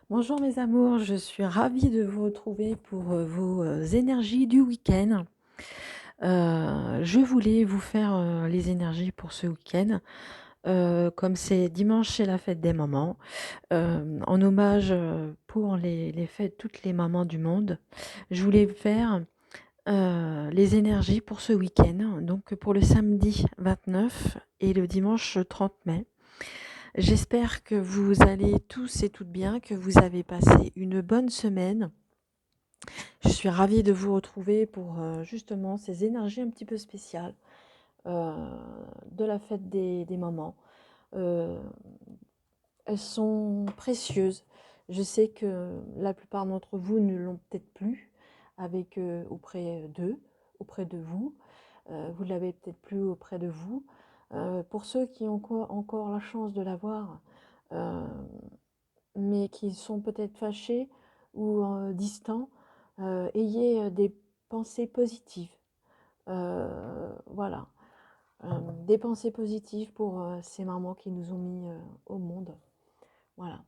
Bonjour mes amours, je suis ravie de vous retrouver pour vos énergies du week-end. Je voulais vous faire les énergies pour ce week-end. Comme c'est dimanche, c'est la fête des mamans. En hommage pour les fêtes, toutes les mamans du monde. Je voulais faire les énergies pour ce week-end, donc pour le samedi 29 et le dimanche 30 mai. J'espère que vous allez tous et toutes bien, que vous avez passé une bonne semaine. Je suis ravie de vous retrouver pour justement ces énergies un petit peu spéciales euh, de la fête des mamans. Euh, Elles sont précieuses. Je sais que la plupart d'entre vous ne l'ont peut-être plus avec auprès d'eux, auprès de vous. Vous ne l'avez peut-être plus auprès de vous. Pour ceux qui ont encore la chance de l'avoir, euh, mais qui sont peut-être fâchés ou distants, ayez des pensées positives. Voilà. Des pensées positives pour ces mamans qui nous ont mis au monde. Voilà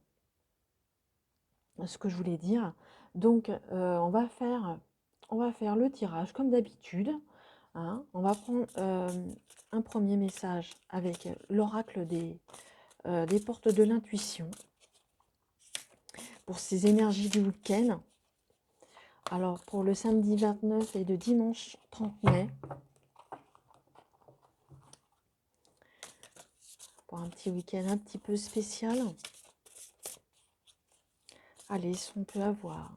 ce que je voulais dire. Donc, on va faire le tirage comme d'habitude. Hein. On va prendre un premier message avec l'oracle des portes de l'intuition pour ces énergies du week-end. Alors, pour le samedi 29 et le dimanche 30 mai, pour un petit week-end un petit peu spécial. Allez, si on peut avoir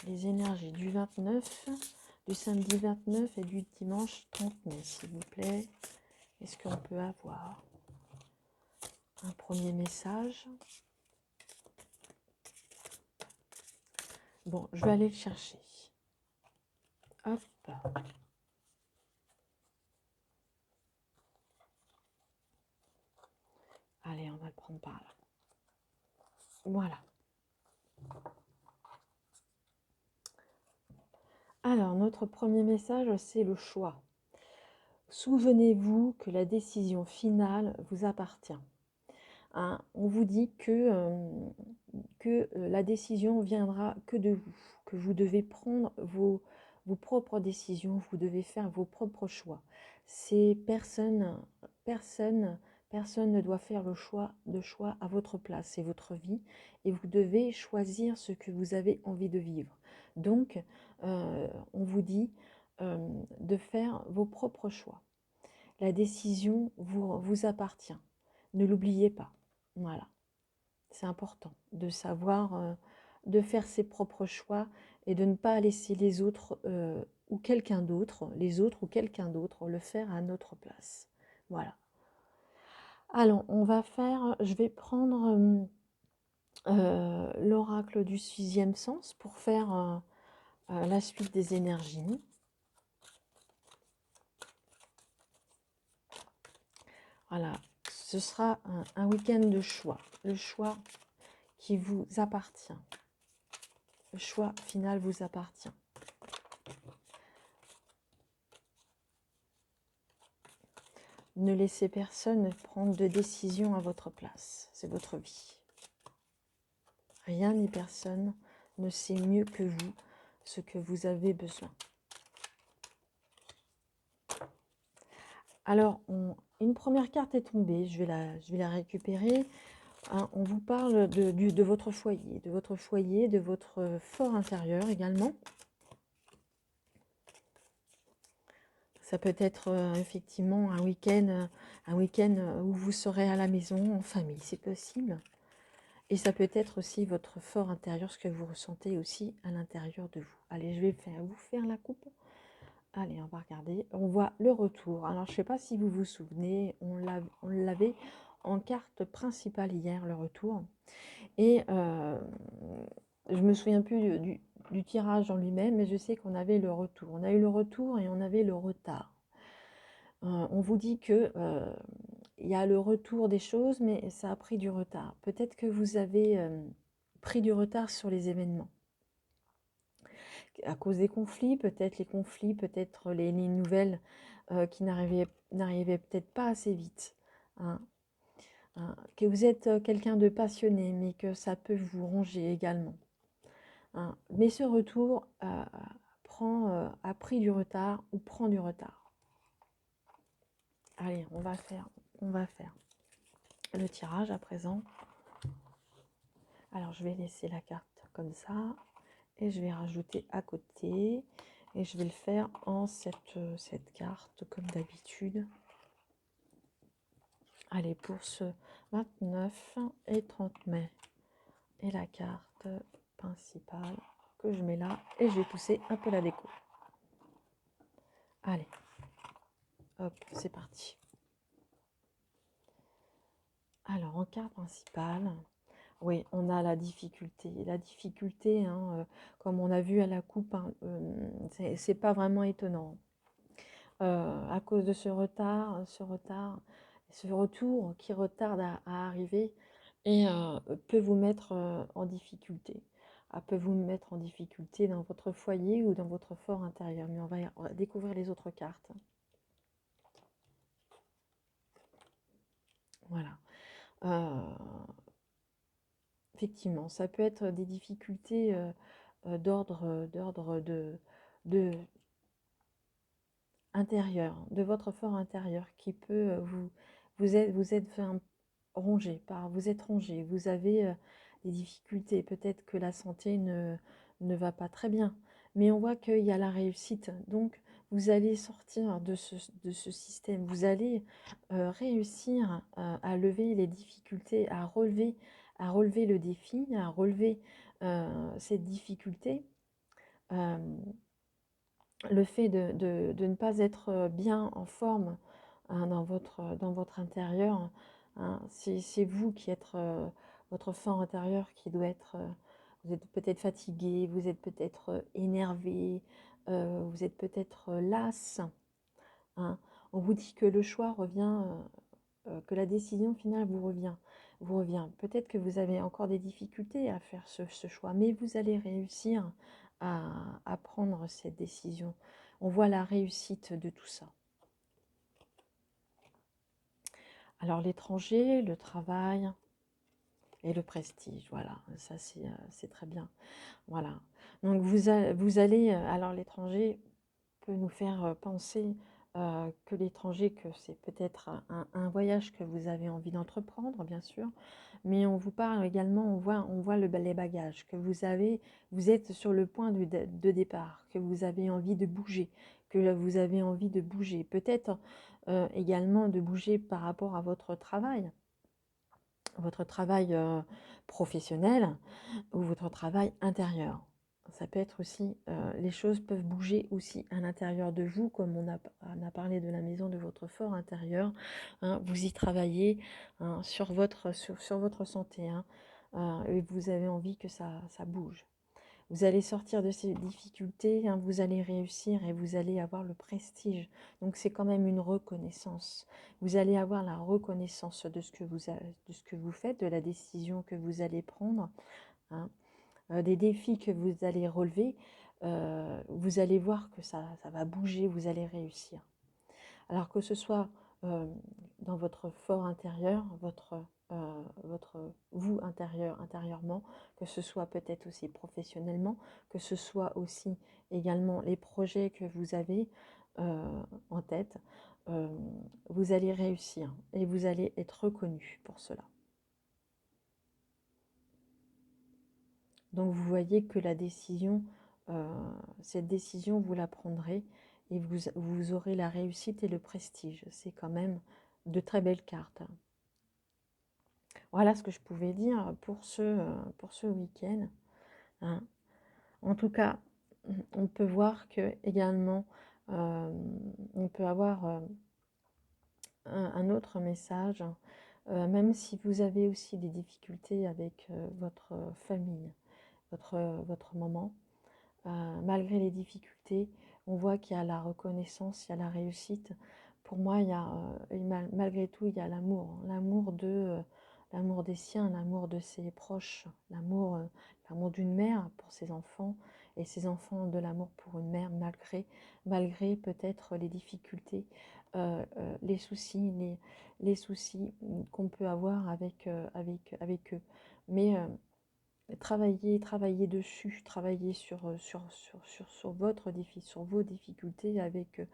les énergies du 29, du samedi 29 et du dimanche 30 mai, s'il vous plaît. Est-ce qu'on peut avoir un premier message? Bon, je vais aller le chercher. Hop. Allez, on va le prendre par là. Voilà. Alors, notre premier message, c'est le choix. Souvenez-vous que la décision finale vous appartient. Hein, on vous dit que la décision viendra que de vous, que vous devez prendre vos propres décisions, vous devez faire vos propres choix. C'est personne ne doit faire le choix à votre place, c'est votre vie et vous devez choisir ce que vous avez envie de vivre. Donc, on vous dit de faire vos propres choix. La décision vous appartient. Ne l'oubliez pas. Voilà. C'est important de savoir, de faire ses propres choix et de ne pas laisser les autres ou quelqu'un d'autre, les autres ou quelqu'un d'autre le faire à notre place. Voilà. Alors, on va faire, je vais prendre l'oracle du sixième sens pour faire la suite des énergies. Voilà, ce sera un week-end de choix, le choix qui vous appartient. Le choix final vous appartient. Ne laissez personne prendre de décision à votre place. C'est votre vie. Rien ni personne ne sait mieux que vous ce que vous avez besoin. Alors, une première carte est tombée. Je vais la récupérer. Hein, on vous parle de votre foyer, de votre fort intérieur également. Ça peut être effectivement un week-end où vous serez à la maison, en famille, c'est possible. Et ça peut être aussi votre fort intérieur, ce que vous ressentez aussi à l'intérieur de vous. Allez, je vais vous faire la coupe. Allez, on va regarder. On voit le retour. Alors, je ne sais pas si vous vous souvenez, on l'avait en carte principale hier, le retour. Et je me souviens plus du tirage en lui-même, mais je sais qu'on avait le retour. On a eu le retour et on avait le retard. On vous dit que il y a le retour des choses, mais ça a pris du retard. Peut-être que vous avez pris du retard sur les événements. À cause des conflits, peut-être les nouvelles qui n'arrivaient peut-être pas assez vite. Hein. hein, que vous êtes quelqu'un de passionné, mais que ça peut vous ronger également, hein. Mais ce retour a pris du retard ou prend du retard. Allez, on va faire le tirage à présent. Alors, je vais laisser la carte comme ça et je vais rajouter à côté et je vais le faire en cette carte comme d'habitude. Allez, pour ce 29 et 30 mai. Et la carte principale que je mets là et je vais pousser un peu la déco. Allez, hop, c'est parti. Alors, en carte principale, oui, on a la difficulté. La difficulté, hein, comme on a vu à la coupe, hein, c'est pas vraiment étonnant. À cause de ce retour qui retarde à arriver et peut vous mettre en difficulté. Peut vous mettre en difficulté dans votre foyer ou dans votre fort intérieur. Mais on va découvrir les autres cartes. Voilà. Effectivement, ça peut être des difficultés d'ordre de intérieur, de votre fort intérieur qui peut vous êtes rongé vous êtes rongé, vous avez des difficultés, peut-être que la santé ne va pas très bien, mais on voit qu'il y a la réussite, donc vous allez sortir de ce système, vous allez réussir à lever les difficultés, à relever le défi, à relever cette difficulté. Le fait de ne pas être bien en forme, hein, dans votre intérieur, hein, c'est vous qui êtes votre fort intérieur qui doit être. Vous êtes peut-être fatigué, vous êtes peut-être énervé, vous êtes peut-être las, hein. On vous dit que le choix revient, que la décision finale vous revient. Peut-être que vous avez encore des difficultés à faire ce choix, mais vous allez réussir à prendre cette décision. On voit la réussite de tout ça. Alors l'étranger, le travail et le prestige, voilà, ça c'est très bien. Voilà, donc vous allez, alors l'étranger peut nous faire penser que l'étranger, que c'est peut-être un voyage que vous avez envie d'entreprendre, bien sûr, mais on vous parle également, on voit les bagages, que vous êtes sur le point de départ, que vous avez envie de bouger, que vous avez envie de bouger, peut-être également de bouger par rapport à votre travail professionnel ou votre travail intérieur. Ça peut être aussi, les choses peuvent bouger aussi à l'intérieur de vous, comme on a parlé de la maison de votre fort intérieur, hein, vous y travaillez, hein, sur votre santé, hein, et vous avez envie que ça bouge. Vous allez sortir de ces difficultés, hein, vous allez réussir et vous allez avoir le prestige. Donc c'est quand même une reconnaissance. Vous allez avoir la reconnaissance de ce que vous faites, de la décision que vous allez prendre, hein, des défis que vous allez relever. Vous allez voir que ça va bouger, vous allez réussir. Alors que ce soit dans votre fort intérieur, votre vous intérieurement, que ce soit peut-être aussi professionnellement, que ce soit aussi également les projets que vous avez en tête, euh, vous allez réussir et vous allez être reconnu pour cela. Donc vous voyez que la décision, cette décision, vous la prendrez et vous aurez la réussite et le prestige. C'est quand même de très belles cartes. Voilà ce que je pouvais dire pour ce week-end, hein. En tout cas, on peut voir que également, on peut avoir un autre message, même si vous avez aussi des difficultés avec votre famille, votre maman. Malgré les difficultés, on voit qu'il y a la reconnaissance, il y a la réussite. Pour moi, il y a, malgré tout, il y a l'amour, l'amour des siens, l'amour de ses proches, l'amour d'une mère pour ses enfants et ses enfants de l'amour pour une mère malgré peut-être les difficultés. les soucis qu'on peut avoir avec eux. Mais travailler dessus, travailler sur votre défi, sur vos difficultés avec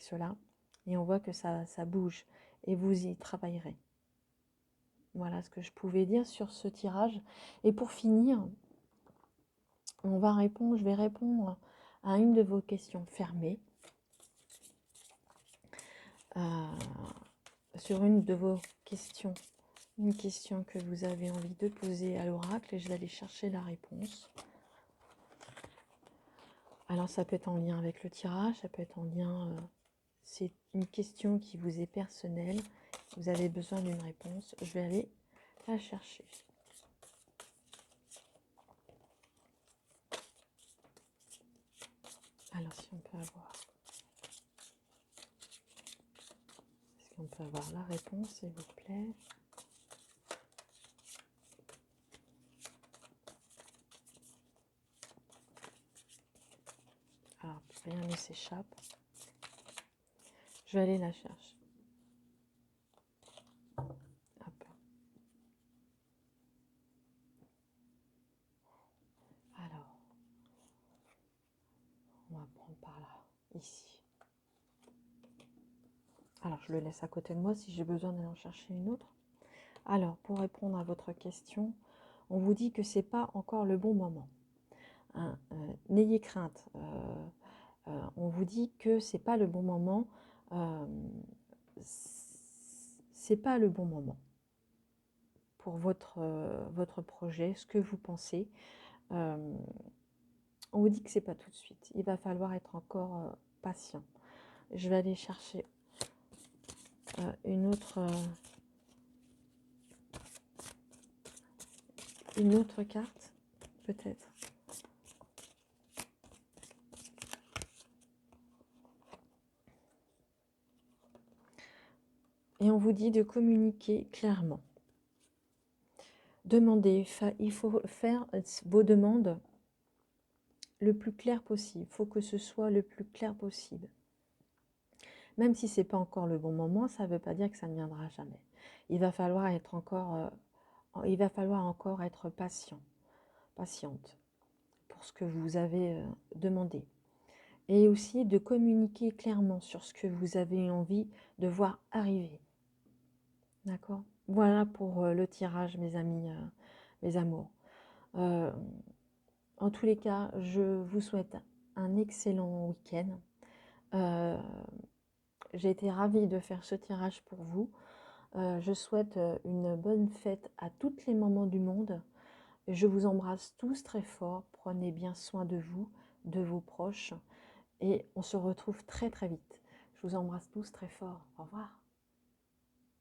cela. Et on voit que ça bouge et vous y travaillerez. Voilà ce que je pouvais dire sur ce tirage. Et pour finir, je vais répondre à une de vos questions fermées. Sur une de vos questions, une question que vous avez envie de poser à l'oracle et je vais aller chercher la réponse. Alors ça peut être en lien avec le tirage, ça peut être en lien... c'est une question qui vous est personnelle, vous avez besoin d'une réponse, je vais aller la chercher. Alors si on peut avoir... Est-ce qu'on peut avoir la réponse, s'il vous plaît? Alors, rien ne s'échappe. Je vais aller la chercher. Hop. Alors, on va prendre par là, ici. Alors, je le laisse à côté de moi si j'ai besoin d'aller en chercher une autre. Alors, pour répondre à votre question, on vous dit que ce n'est pas encore le bon moment. Hein, n'ayez crainte. On vous dit que ce n'est pas le bon moment. C'est pas le bon moment pour votre projet, ce que vous pensez. On vous dit que ce n'est pas tout de suite. Il va falloir être encore patient. Je vais aller chercher une autre carte, peut-être. Et on vous dit de communiquer clairement. Demandez, il faut faire vos demandes le plus clair possible. Il faut que ce soit le plus clair possible. Même si ce n'est pas encore le bon moment, ça ne veut pas dire que ça ne viendra jamais. Il va falloir être encore patient, patiente pour ce que vous avez demandé. Et aussi de communiquer clairement sur ce que vous avez envie de voir arriver. D'accord? Voilà pour le tirage, mes amis, mes amours. En tous les cas, je vous souhaite un excellent week-end. J'ai été ravie de faire ce tirage pour vous. Je souhaite une bonne fête à toutes les mamans du monde. Je vous embrasse tous très fort. Prenez bien soin de vous, de vos proches. Et on se retrouve très très vite. Je vous embrasse tous très fort. Au revoir.